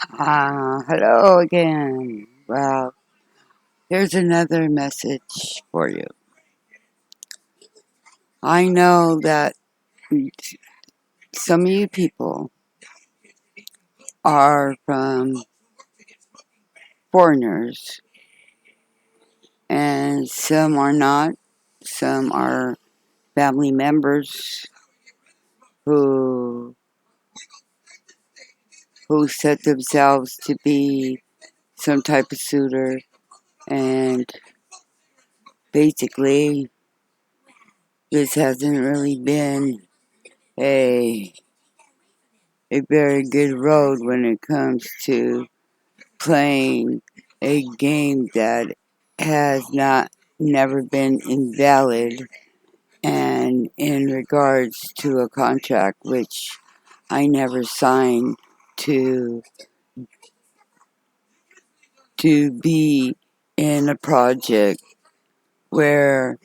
Hello again. Well, here's another message for you. I know that some of you people are from foreigners, and some are not. Some are family members who set themselves to be some type of suitor, and basically, this hasn't really been a very good road when it comes to playing a game that has never been invalid, and in regards to a contract which I never signed to be in a project where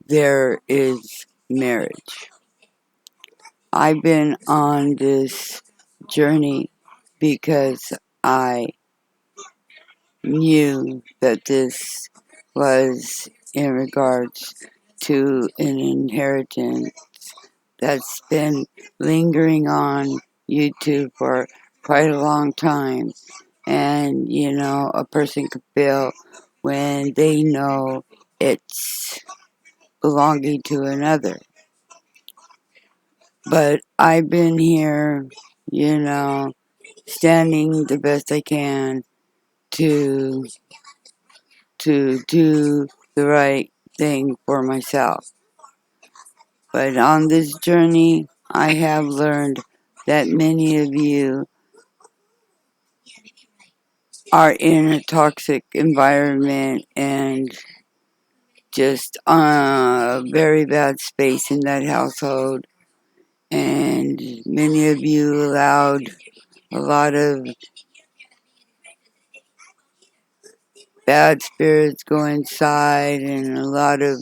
there is marriage. I've been on this journey because I knew that this was in regards to an inheritance that's been lingering on YouTube for quite a long time. And, a person could feel when they know it's belonging to another. But I've been here, standing the best I can to do the right thing for myself. But on this journey, I have learned that many of you are in a toxic environment and just a very bad space in that household. And many of you allowed a lot of bad spirits go inside, and a lot of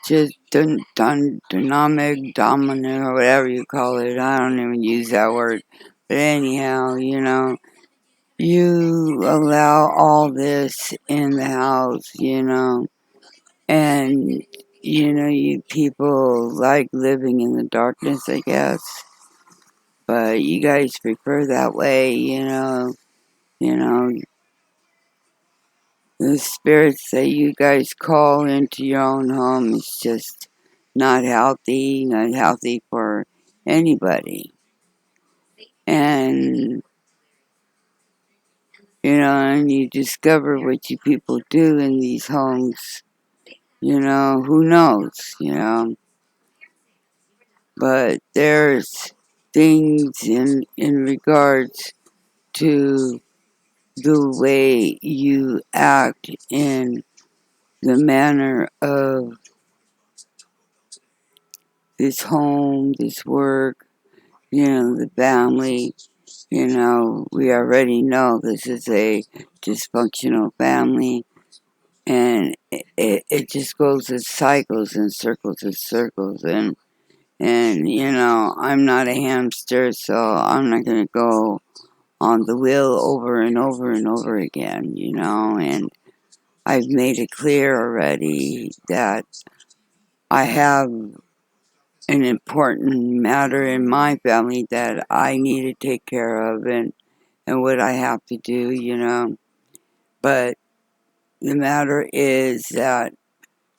just dynamic dominant or whatever you call it. I don't even use that word. But anyhow, you allow all this in the house, and you people like living in the darkness, I guess. But you guys prefer that way, you know, the spirits that you guys call into your own home is just not healthy for anybody. And, and you discover what you people do in these homes, who knows, But there's things in regards to the way you act in the manner of this home, this work, the family. We already know this is a dysfunctional family, and it just goes in cycles and circles and circles. And I'm not a hamster, so I'm not going to go on the wheel over and over and over again, and I've made it clear already that I have an important matter in my family that I need to take care of, and what I have to do, But the matter is that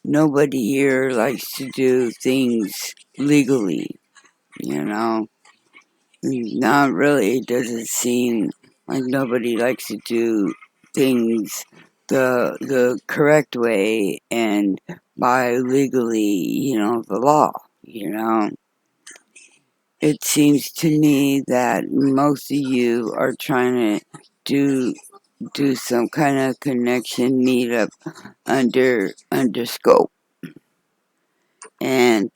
nobody here likes to do things legally, you know. Not really, does it seem like nobody likes to do things the correct way and by legally, the law, It seems to me that most of you are trying to do some kind of connection meetup under scope, and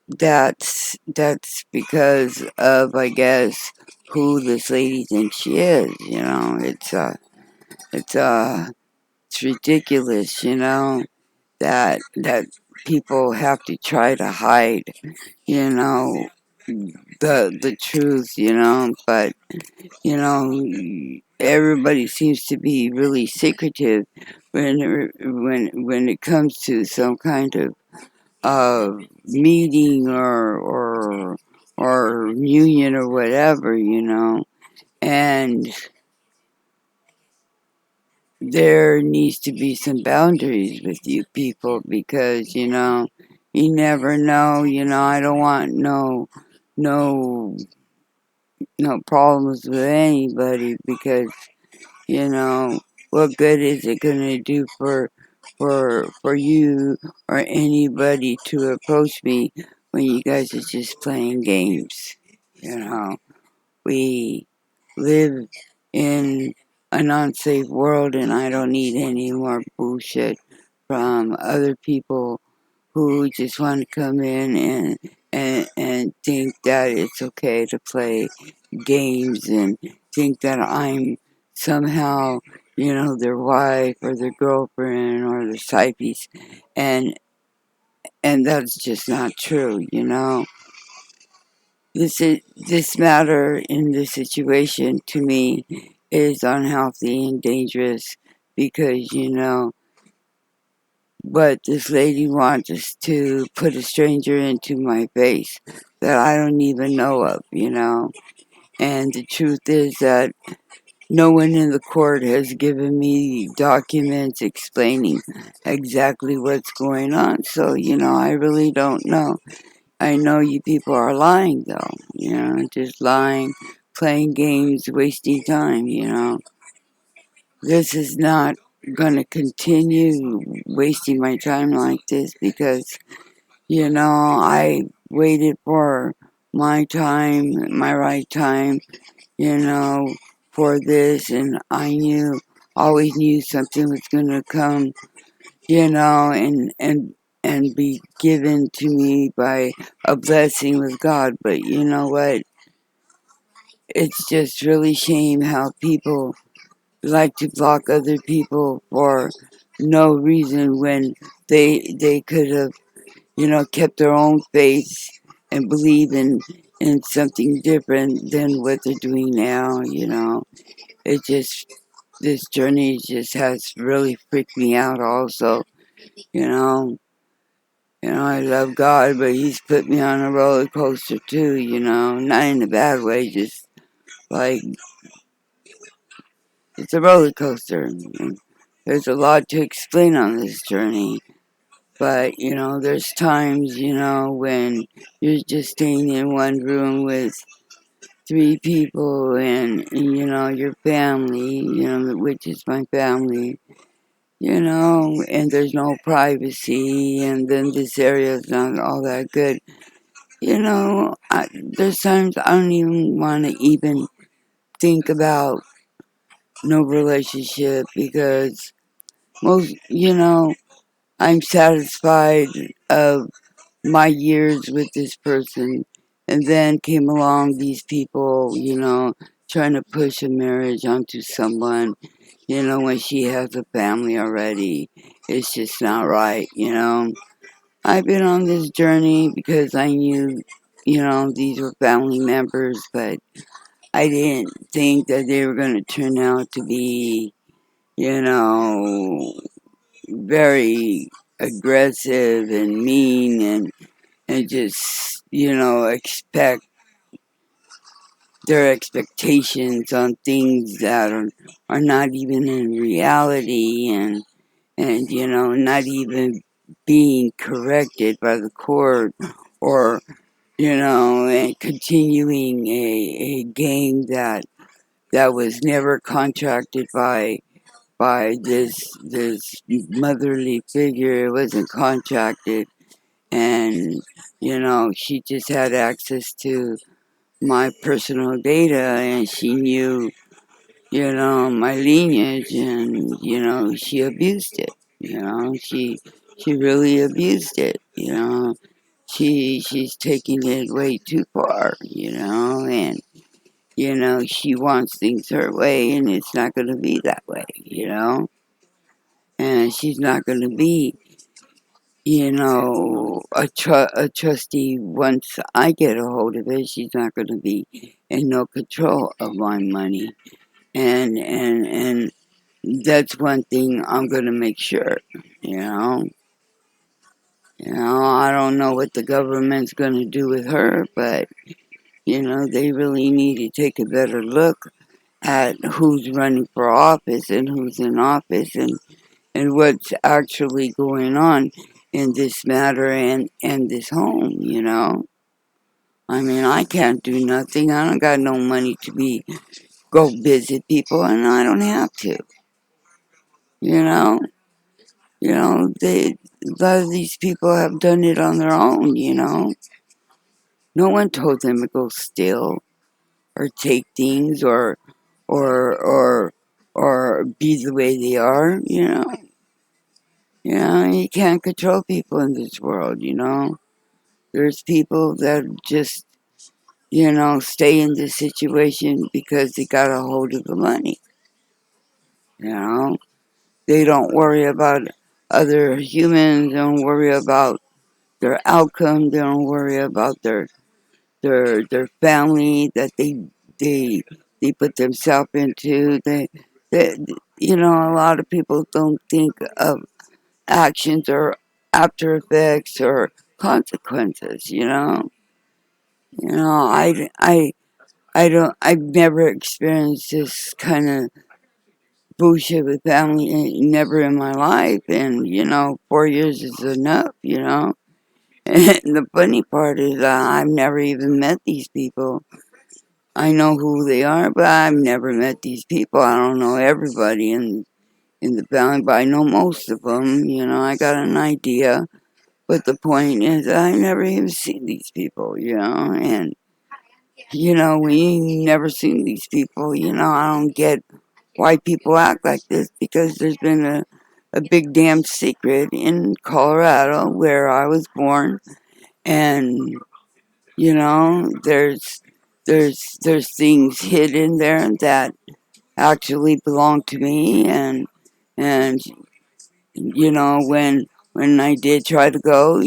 that's because of, I guess, who this lady thinks she is. It's ridiculous, that people have to try to hide, you know the truth, but you know, everybody seems to be really secretive when it comes to some kind of meeting or union or whatever, and there needs to be some boundaries with you people because you never know. I don't want no no problems with anybody because what good is it gonna do for you or anybody to approach me when you guys are just playing games? We live in an unsafe world, and I don't need any more bullshit from other people who just want to come in and think that it's okay to play games and think that I'm somehow, their wife or their girlfriend or their side piece, and that's just not true. This matter in this situation to me is unhealthy and dangerous because but this lady wants us to put a stranger into my face that I don't even know of. And the truth is that no one in the court has given me documents explaining exactly what's going on. So, I really don't know. I know you people are lying, though. Just lying, playing games, wasting time. This is not going to continue wasting my time like this because, I waited for my time, my right time, you know, for this, and always knew something was going to come, and be given to me by a blessing with God. But you know what? It's just really shame how people like to block other people for no reason when they could have, kept their own faith and believe in something different than what they're doing now. It just this journey just has really freaked me out also, you know. I love God, but He's put me on a roller coaster too, not in a bad way, just like it's a roller coaster. And there's a lot to explain on this journey, but there's times, when you're just staying in one room with three people and your family, which is my family, and there's no privacy, and then this area is not all that good. There's times I don't even want to even think about no relationship because I'm satisfied of my years with this person, and then came along these people, trying to push a marriage onto someone, when she has a family already. It's just not right. I've been on this journey because I knew, these were family members, but I didn't think that they were going to turn out to be, you know, very aggressive and mean and just, expect their expectations on things that are not even in reality and not even being corrected by the court or and continuing a game that was never contracted by this motherly figure. It wasn't contracted, and she just had access to my personal data, and she knew my lineage, and she abused it. She really abused it. She's taking it way too far. And she wants things her way, and it's not going to be that way. And she's not going to be a trustee, once I get a hold of it, she's not going to be in no control of my money. And that's one thing I'm going to make sure, you know. I don't know what the government's going to do with her, but, they really need to take a better look at who's running for office and who's in office and what's actually going on in this matter and this home. I mean, I can't do nothing. I don't got no money to go visit people, and I don't have to. You know, a lot of these people have done it on their own. No one told them to go steal or take things or or or be the way they are. You can't control people in this world. There's people that just, stay in this situation because they got a hold of the money. You know, they don't worry about other humans, they don't worry about their outcome, they don't worry about their family that they put themselves into. They, a lot of people don't think of actions or after effects or consequences. I've never experienced this kind of bullshit with family, never in my life, and 4 years is enough. And the funny part is I've never even met these people. I know who they are, but I've never met these people. I don't know everybody in the family, but I know most of them. I got an idea. But the point is, I've never even seen these people. And, when you never seen these people, I don't get why people act like this, because there's been a big damn secret in Colorado where I was born. And, there's things hidden there that actually belong to me. And when I did try to go,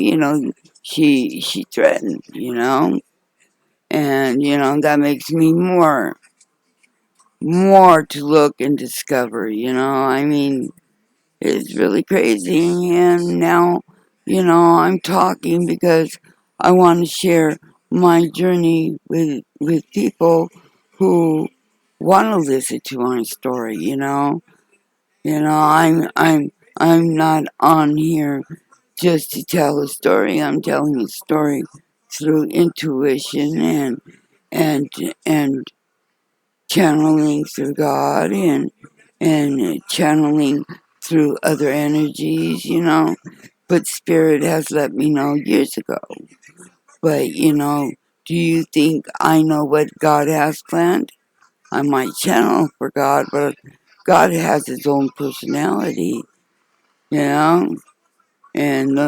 she threatened. And that makes me more to look and discover. I mean, it's really crazy. And now, I'm talking because I want to share my journey with people who want to listen to my story. I'm not on here just to tell a story. I'm telling a story through intuition and and channeling through God and channeling through other energies. But Spirit has let me know years ago. But do you think I know what God has planned? I might channel for God, but God has His own personality, you know, and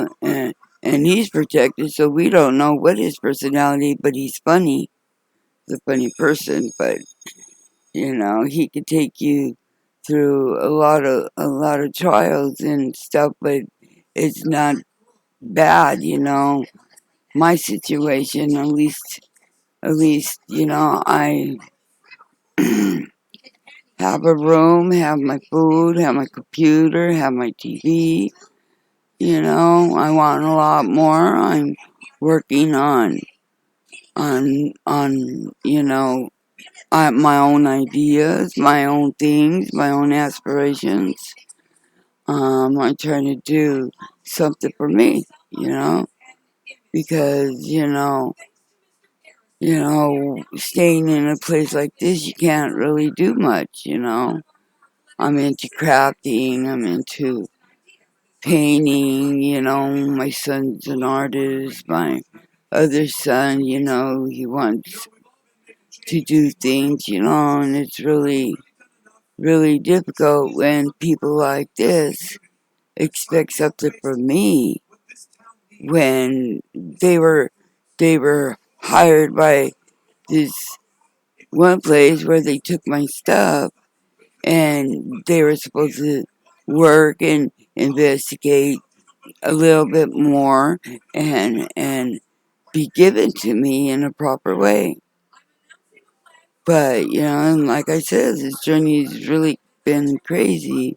He's protected, so we don't know what His personality. But He's funny, He's a funny person. But He could take you through a lot of trials and stuff, but it's not bad. My situation, at least, I have a room, have my food, have my computer, have my TV. I want a lot more. I'm working on my own ideas, my own things, my own aspirations. I'm trying to do something for me, because staying in a place like this, you can't really do much. I'm into crafting. I'm into painting. My son's an artist. My other son, he wants to do things, and it's really, really difficult when people like this expect something from me when they were hired by this one place where they took my stuff and they were supposed to work and investigate a little bit more and be given to me in a proper way. But, and like I said, this journey's really been crazy.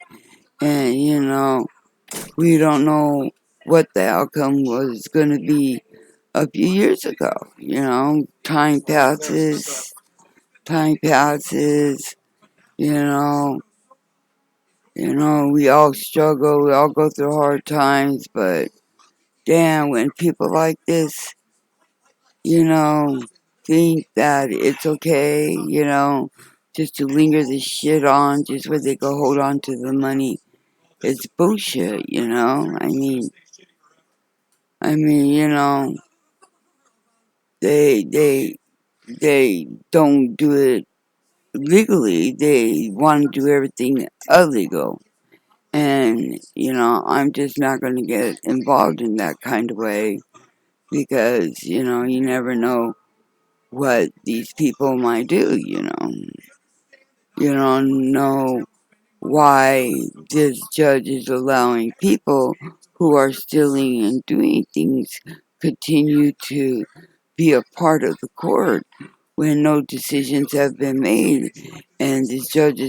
And, we don't know what the outcome was going to be a few years ago. Time passes, you know, we all struggle, we all go through hard times, but damn, when people like this, think that it's okay, just to linger this shit on just where they go hold on to the money. It's bullshit, I mean, they don't do it legally. They want to do everything illegal. And, I'm just not going to get involved in that kind of way because, you never know what these people might do, You don't know why this judge is allowing people who are stealing and doing things continue to be a part of the court when no decisions have been made and this judge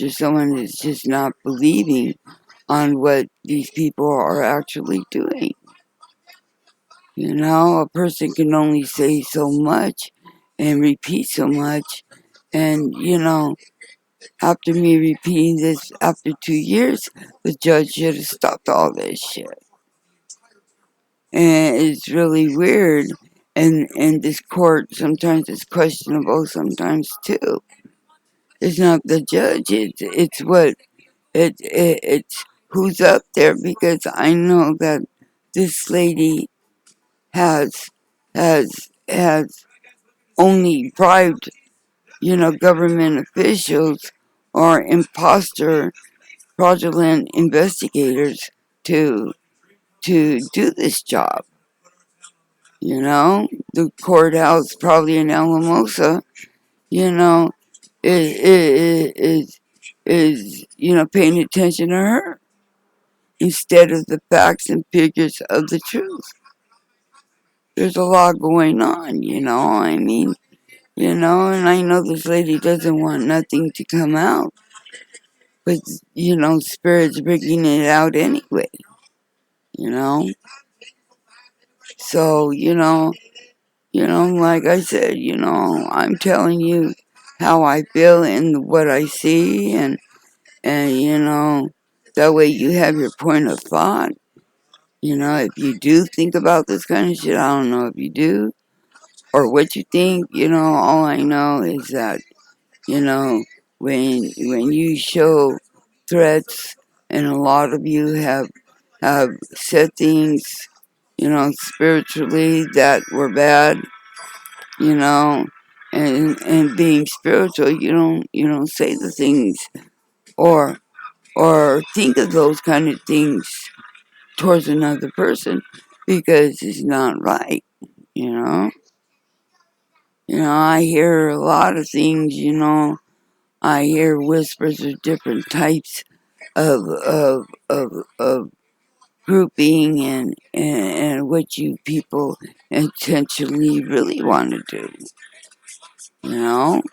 or someone is just not believing on what these people are actually doing. A person can only say so much and repeat so much. And, after me repeating this after 2 years, the judge should have stopped all this shit. And it's really weird. And this court sometimes is questionable, sometimes too. It's not the judge, it's who's up there, because I know that this lady has has only bribed, government officials or imposter fraudulent investigators to do this job. The courthouse, probably in Alamosa, is paying attention to her instead of the facts and figures of the truth. There's a lot going on, and I know this lady doesn't want nothing to come out, but, Spirit's bringing it out anyway, you know? So, like I said, I'm telling you how I feel and what I see, and that way you have your point of thought. If you do think about this kind of shit, I don't know if you do, or what you think, all I know is that, when you show threats, and a lot of you have said things, spiritually that were bad, you know, and being spiritual, you don't say the things or think of those kind of things towards another person because it's not right, you know. I hear a lot of things, I hear whispers of different types of grouping and what you people intentionally really want to do, you know?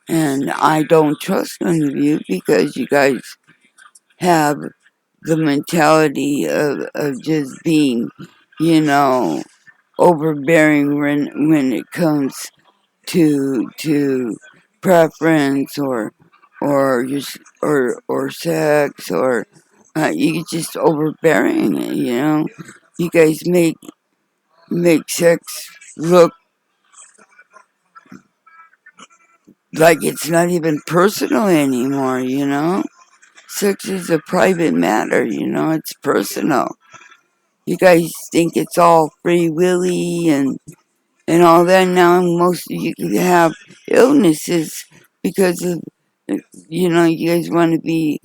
And I don't trust none of you because you guys have the mentality of just being, overbearing when it comes to preference or just or sex or you just overbearing it, You guys make sex look like it's not even personal anymore, Sex is a private matter, it's personal. You guys think it's all free willy and all that. Now most of you can have illnesses because of, you guys want to be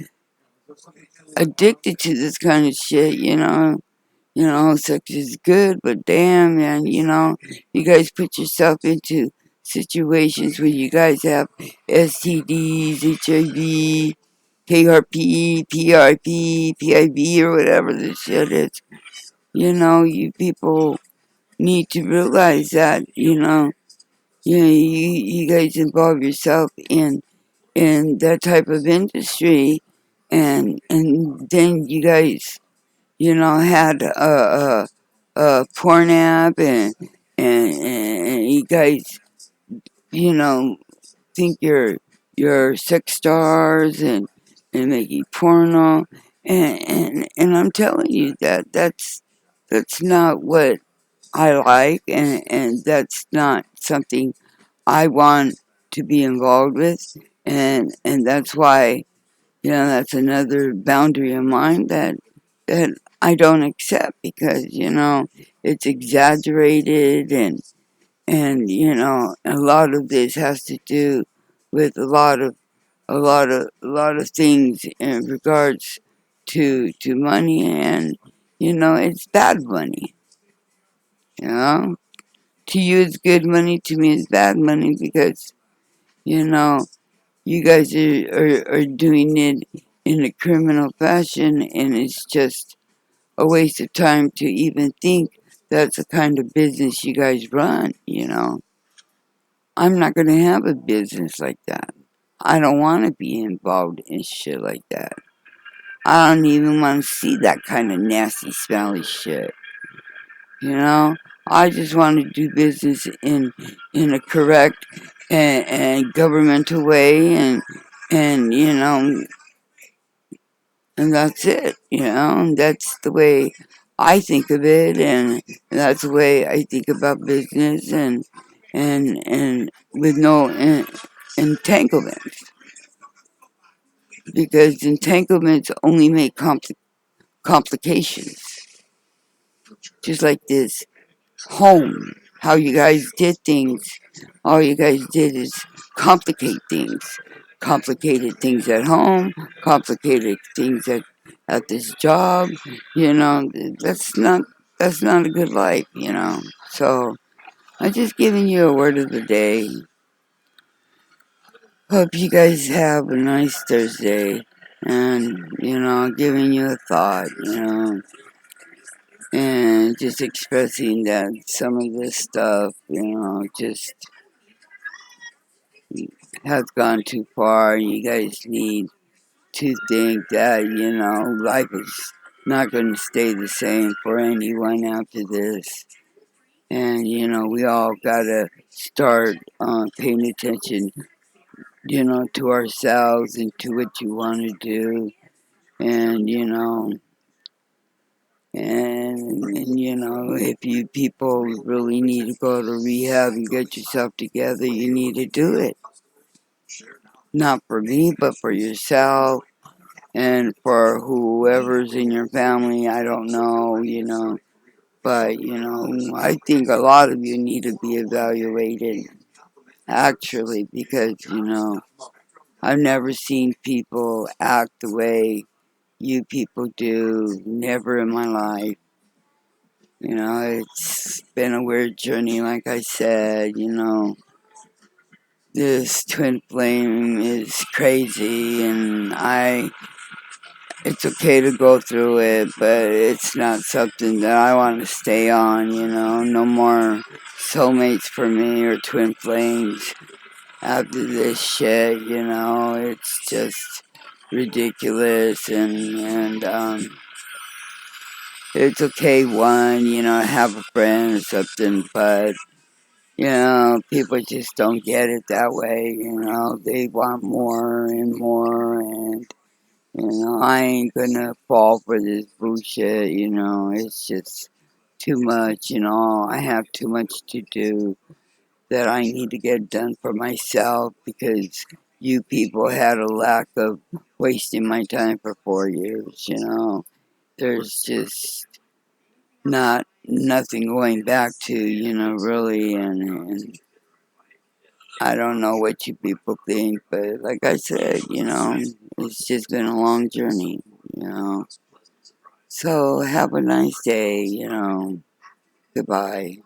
addicted to this kind of shit, sex is good, but damn, man, you guys put yourself into situations where you guys have STDs, HIV, KRP, PRP, PIB, or whatever this shit is. You know, you people need to realize that, you guys involve yourself in that type of industry, and then you guys, had a porn app, and you guys, you know, think you're sex stars and making porno, and I'm telling you that that's not what I like, and that's not something I want to be involved with, and that's why, that's another boundary of mine that I don't accept, because it's exaggerated, and a lot of this has to do with a lot of things in regards to money, and it's bad money. You know, to you it's good money, to me it's bad money, because you know you guys are doing it in a criminal fashion, and it's just a waste of time to even think that's the kind of business you guys run. I'm not going to have a business like that. I don't want to be involved in shit like that. I don't even want to see that kind of nasty, smelly shit. You know, I just want to do business in a correct and governmental way, and and that's it. And that's the way I think of it, and that's the way I think about business, and with no entanglements, because entanglements only make complications. Just like this home, how you guys did things, all you guys did is complicate things. Complicated things at home, complicated things at this job. You know, that's not that's not a good life. So I'm just giving you a word of the day. Hope you guys have a nice Thursday, and giving you a thought. And just expressing that some of this stuff, just has gone too far. You guys need to think that, life is not going to stay the same for anyone after this. And, we all got to start paying attention, to ourselves and to what you want to do. And, if you people really need to go to rehab and get yourself together, you need to do it. Not for me, but for yourself and for whoever's in your family. I don't know. But, I think a lot of you need to be evaluated, actually, because, I've never seen people act the way you people do. Never in my life. It's been a weird journey, like I said. This twin flame is crazy, and it's okay to go through it, but it's not something that I want to stay on. No more soulmates for me or twin flames after this shit. It's just ridiculous, and it's okay, have a friend or something, but people just don't get it that way. They want more and more, and I ain't gonna fall for this bullshit. It's just too much. I have too much to do that I need to get done for myself, because you people had a lack of wasting my time for 4 years. There's just nothing going back to, really, and I don't know what you people think, but like I said, it's just been a long journey. So have a nice day. Goodbye.